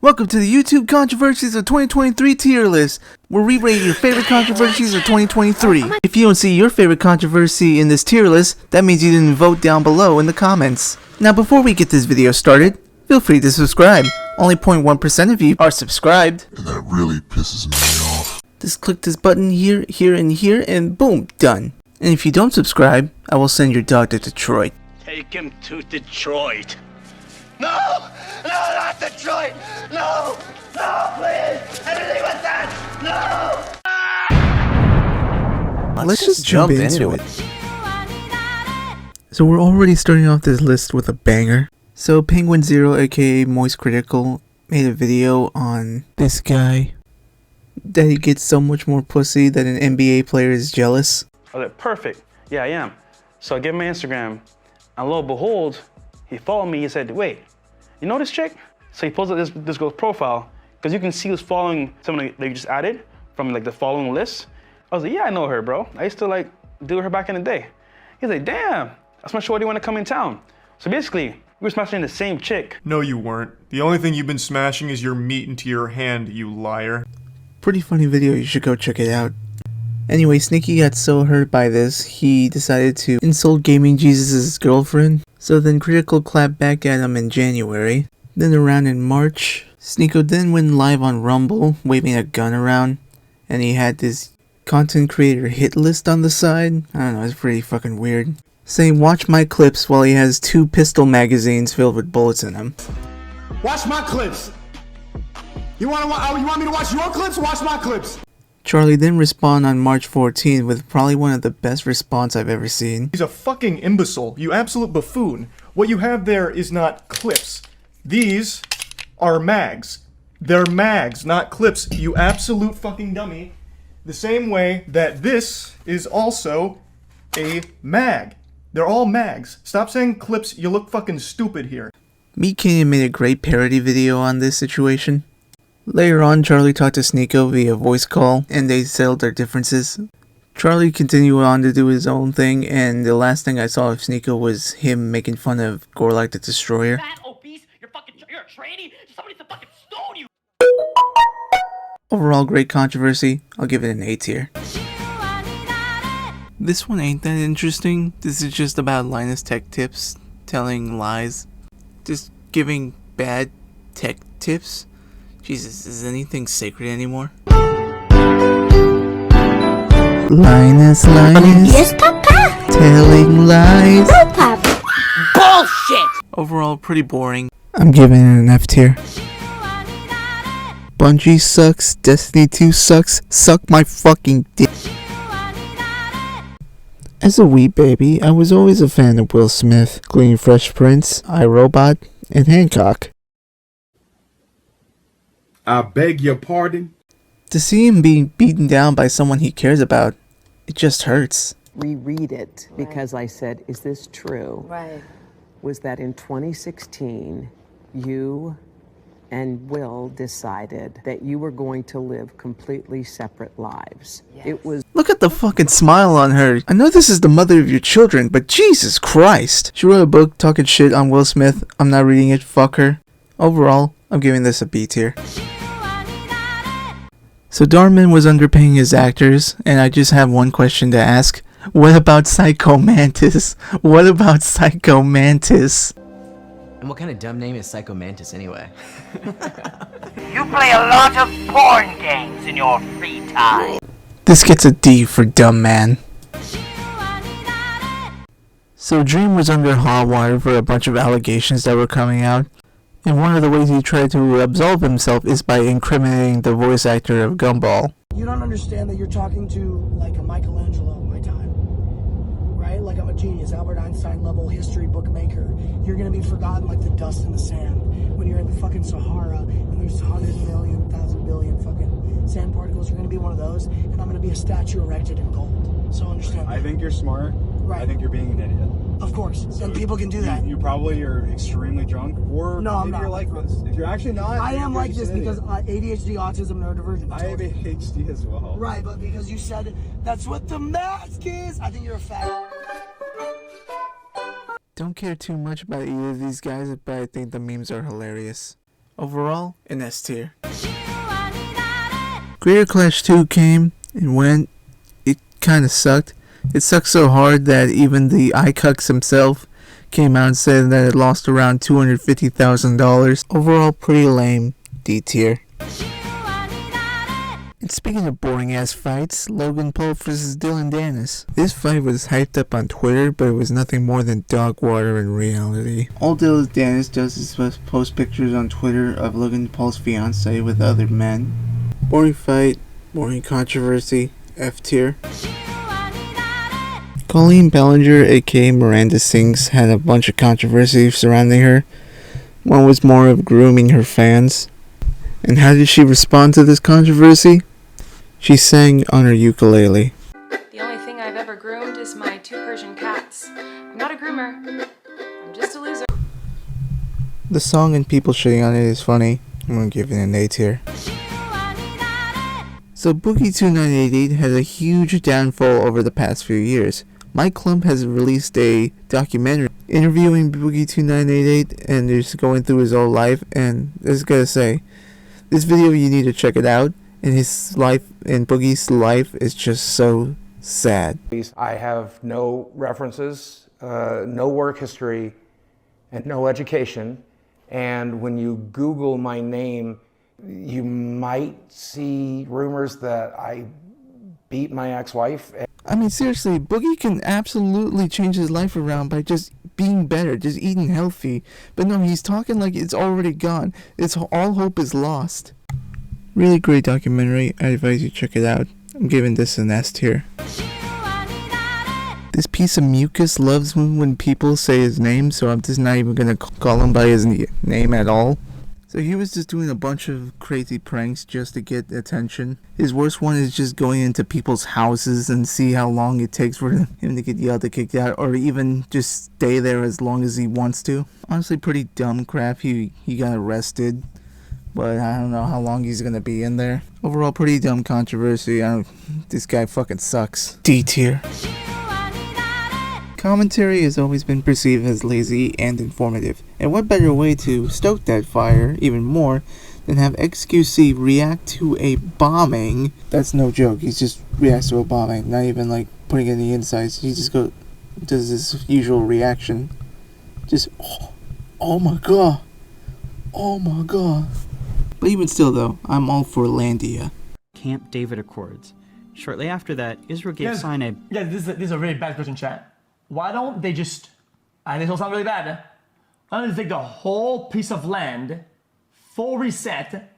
Welcome to the YouTube Controversies of 2023 tier list, where we rate your favorite controversies of 2023. If you don't see your favorite controversy in this tier list, that means you didn't vote down below in the comments. Now before we get this video started, feel free to subscribe. Only 0.1% of you are subscribed. And that really pisses me off. Just click this button here, here, and here, and boom, done. And if you don't subscribe, I will send your dog to Detroit. Take him to Detroit. No! No, not Detroit! No! No, please! Anything with that! No! Let's just jump into it. So we're already starting off this list with a banger. So Penguin Zero, aka Moist Critical, made a video on this guy, that he gets so much more pussy that an NBA player is jealous. I was like, perfect. Yeah, I am. So I give him my Instagram, and lo and behold, he followed me. He said, wait, you know this chick? So he posted this girl's profile, because you can see who's following someone that you just added from like the following list. I was like, yeah, I know her, bro. I used to like do her back in the day. He's like, damn, that's my shorty want to come in town. So basically, we were smashing the same chick. No, you weren't. The only thing you've been smashing is your meat into your hand, you liar. Pretty funny video, you should go check it out. Anyway, Sneaky got so hurt by this, he decided to insult Gaming Jesus' girlfriend. So then Critical clapped back at him in January. Then around in March, Sneako then went live on Rumble, waving a gun around. And he had this content creator hit list on the side. I don't know, it's pretty fucking weird. Saying watch my clips while he has 2 pistol magazines filled with bullets in them. Watch my clips. You want me to watch your clips? Watch my clips. Charlie then responded on March 14th with probably one of the best response I've ever seen. He's a fucking imbecile, you absolute buffoon. What you have there is not clips. These are mags. They're mags, not clips, you absolute fucking dummy. The same way that this is also a mag. They're all mags. Stop saying clips, you look fucking stupid here. Meat Canyon made a great parody video on this situation. Later on, Charlie talked to Sneako via voice call, and they settled their differences. Charlie continued on to do his own thing, and the last thing I saw of Sneako was him making fun of Gorlike the Destroyer. Fat, obese, you're a tranny? Somebody to fucking stone you! Overall, great controversy. I'll give it an A tier. This one ain't that interesting. This is just about Linus Tech tips, telling lies, just giving bad tech tips. Jesus, is anything sacred anymore? Linus, Yes, Papa. telling lies. No, Papa. Bullshit! Overall, pretty boring. I'm giving it an F tier. Bungie sucks, Destiny 2 sucks, suck my fucking dick. As a wee baby, I was always a fan of Will Smith, including Fresh Prince, iRobot, and Hancock. I beg your pardon? To see him being beaten down by someone he cares about, it just hurts. Reread it because I said, is this true? Right. Was that in 2016, you and Will decided that you were going to live completely separate lives. Yes. It was Look at the fucking smile on her. I know this is the mother of your children, but Jesus Christ. She wrote a book talking shit on Will Smith. I'm not reading it, fuck her. Overall, I'm giving this a B tier. So Darman was underpaying his actors, and I just have one question to ask. What about Psycho Mantis? What about Psycho Mantis? And what kind of dumb name is Psycho Mantis anyway? You play a lot of porn games in your free time. This gets a D for dumb man. So Dream was under hot water for a bunch of allegations that were coming out. And one of the ways he tried to absolve himself is by incriminating the voice actor of Gumball. You don't understand that you're talking to like a Michelangelo of my time, right? Like I'm a genius, Albert Einstein level history bookmaker. You're gonna be forgotten like the dust in the sand when you're in the fucking Sahara and there's 100 million, 1,000 billion fucking sand particles. You're gonna be one of those, and I'm gonna be a statue erected in gold. So understand that. I think you're smart. Right. I think you're being an idiot. Of course, and people can do that. You probably are extremely drunk, or No, I'm maybe not. you're like this. If you're actually not, I am you're like just this an because idiot. ADHD, autism, neurodivergent. I have ADHD as well. Right, but because you said that's what the mask is, I think you're a fat. Don't care too much about either of these guys, but I think the memes are hilarious. Overall, an S tier. Creator Clash 2 came and went. It kinda sucked. It sucked so hard that even the iCucks himself came out and said that it lost around $250,000. Overall, pretty lame. D tier. And speaking of boring ass fights, Logan Paul vs. Dillon Danis. This fight was hyped up on Twitter, but it was nothing more than dog water in reality. All Dillon Danis does is post pictures on Twitter of Logan Paul's fiance with other men. Boring fight, boring controversy, F tier. Colleen Ballinger, aka Miranda Sings, had a bunch of controversy surrounding her. One was more of grooming her fans. And how did she respond to this controversy? She sang on her ukulele. The only thing I've ever groomed is my 2 Persian cats. I'm not a groomer. I'm just a loser. The song and people shitting on it is funny. I'm gonna give it an A tier. So Boogie2988 had a huge downfall over the past few years. Mike Klump has released a documentary interviewing Boogie2988 and just going through his whole life, and I just gotta say, this video, you need to check it out. And his life, and Boogie's life, is just so sad. I have no references, no work history, and no education. And when you Google my name, you might see rumors that I beat my ex-wife. I mean, seriously, Boogie can absolutely change his life around by just being better, just eating healthy. But no, he's talking like it's already gone. It's all hope is lost. Really great documentary. I advise you check it out. I'm giving this an S tier. This piece of mucus loves when people say his name, so I'm just not even gonna call him by his name at all. So he was just doing a bunch of crazy pranks just to get attention. His worst one is just going into people's houses and see how long it takes for him to get yelled or kicked out, or even just stay there as long as he wants to. Honestly, pretty dumb crap. He got arrested, but I don't know how long he's gonna be in there. Overall, pretty dumb controversy. This guy fucking sucks. D tier. Commentary has always been perceived as lazy and informative, and what better way to stoke that fire even more than have XQC react to a bombing? That's no joke. He just reacts to a bombing, not even like putting any insights. He just does his usual reaction. Just oh my god, oh my god. But even still, though, I'm all for Landia. Camp David Accords. Shortly after that, Israel gave Sinai. Yeah, this is a really bad question, chat. Why don't they just, and this will sound really bad, why don't they take the whole piece of land, full reset,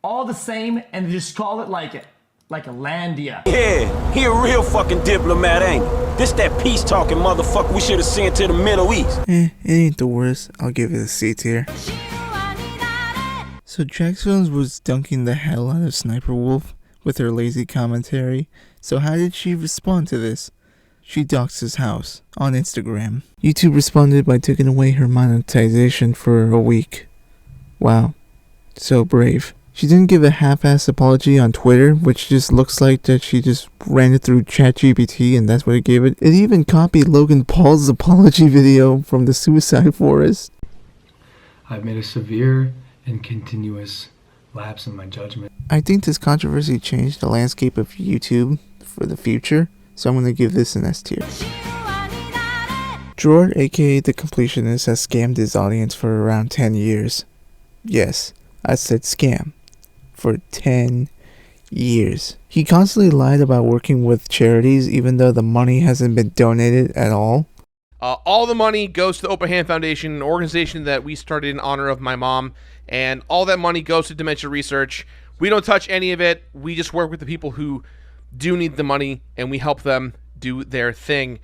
all the same, and just call it like a Landia? Yeah, he a real fucking diplomat, ain't he? This that peace talking motherfucker we should have sent to the Middle East. It ain't the worst. I'll give it a C tier. So Jax Jones was dunking the hell out of Sniper Wolf with her lazy commentary. So how did she respond to this? She doxed his house on Instagram. YouTube responded by taking away her monetization for a week. Wow, so brave. She didn't give a half-assed apology on Twitter, which just looks like that she just ran it through ChatGPT and that's what it gave it. It even copied Logan Paul's apology video from the Suicide Forest. I've made a severe and continuous lapse in my judgment. I think this controversy changed the landscape of YouTube for the future. So I'm going to give this an S tier. Gerard, aka the Completionist, has scammed his audience for around 10 years. Yes, I said scam. For 10 years. He constantly lied about working with charities even though the money hasn't been donated at all. All the money goes to the Open Hand Foundation, an organization that we started in honor of my mom, and all that money goes to dementia research. We don't touch any of it. We just work with the people who do need the money, and we help them do their thing.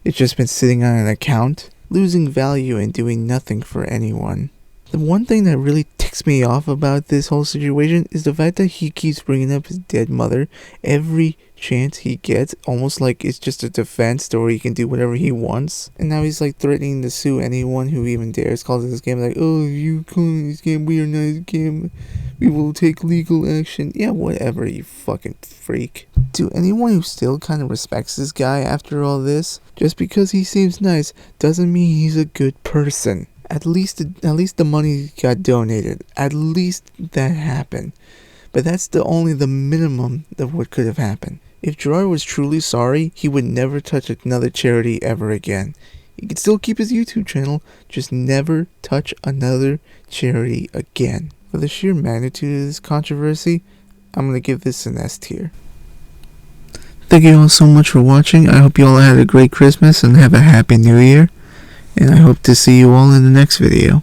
It's just been sitting on an account, losing value and doing nothing for anyone. The one thing that really ticks me off about this whole situation is the fact that he keeps bringing up his dead mother every chance he gets, almost like it's just a defense or he can do whatever he wants. And now he's like threatening to sue anyone who even dares call this game, like, oh, you calling this game, we are not a game, we will take legal action. Yeah, whatever, you fucking freak. To anyone who still kind of respects this guy after all this, just because he seems nice doesn't mean he's a good person. At least the money got donated. At least that happened. But that's only the minimum of what could have happened. If Gerard was truly sorry, he would never touch another charity ever again. He could still keep his YouTube channel, just never touch another charity again. For the sheer magnitude of this controversy, I'm going to give this an S tier. Thank you all so much for watching. I hope you all had a great Christmas and have a happy New Year. And I hope to see you all in the next video.